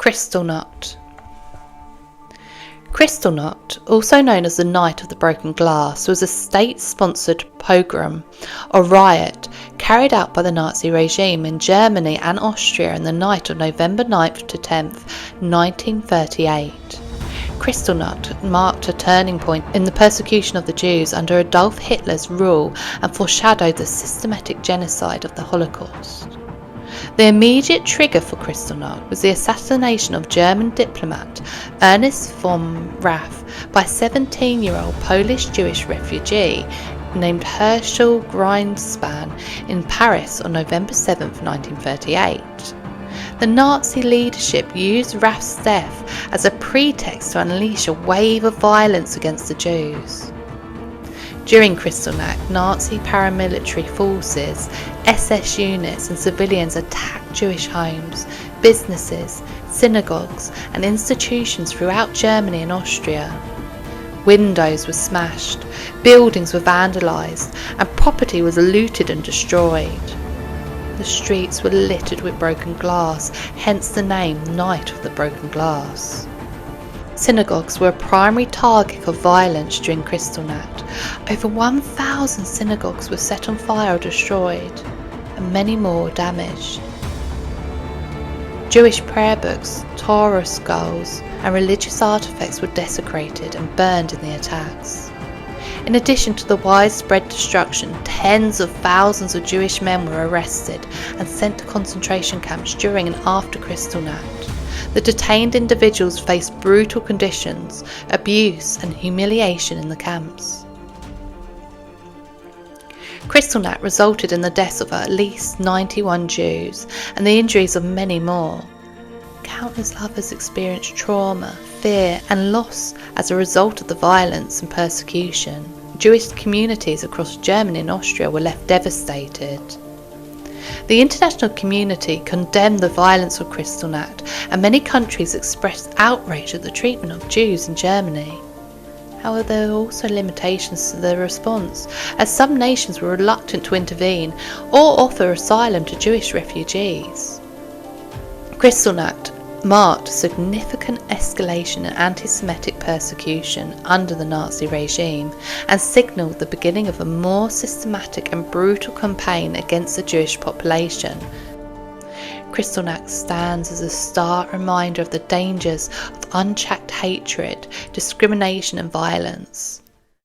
Kristallnacht. Kristallnacht, also known as the Night of the Broken Glass, was a state-sponsored pogrom, or riot, carried out by the Nazi regime in Germany and Austria on the night of November 9th to 10th, 1938. Kristallnacht marked a turning point in the persecution of the Jews under Adolf Hitler's rule and foreshadowed the systematic genocide of the Holocaust. The immediate trigger for Kristallnacht was the assassination of German diplomat Ernst von Raff by a 17-year-old Polish-Jewish refugee named Herschel Greenspan in Paris on November 7, 1938. The Nazi leadership used Raff's death as a pretext to unleash a wave of violence against the Jews. During Kristallnacht, Nazi paramilitary forces, SS units and civilians attacked Jewish homes, businesses, synagogues and institutions throughout Germany and Austria. Windows were smashed, buildings were vandalised and property was looted and destroyed. The streets were littered with broken glass, hence the name Night of the Broken Glass. Synagogues were a primary target of violence during Kristallnacht. Over 1,000 synagogues were set on fire or destroyed, and many more damaged. Jewish prayer books, Torah scrolls, and religious artifacts were desecrated and burned in the attacks. In addition to the widespread destruction, tens of thousands of Jewish men were arrested and sent to concentration camps during and after Kristallnacht. The detained individuals faced brutal conditions, abuse and humiliation in the camps. Kristallnacht resulted in the deaths of at least 91 Jews and the injuries of many more. Countless others experienced trauma, fear and loss as a result of the violence and persecution. Jewish communities across Germany and Austria were left devastated. The international community condemned the violence of Kristallnacht, and many countries expressed outrage at the treatment of Jews in Germany. However, there were also limitations to their response, as some nations were reluctant to intervene or offer asylum to Jewish refugees. Kristallnacht marked a significant escalation in anti-Semitic persecution under the Nazi regime and signalled the beginning of a more systematic and brutal campaign against the Jewish population. Kristallnacht stands as a stark reminder of the dangers of unchecked hatred, discrimination and violence.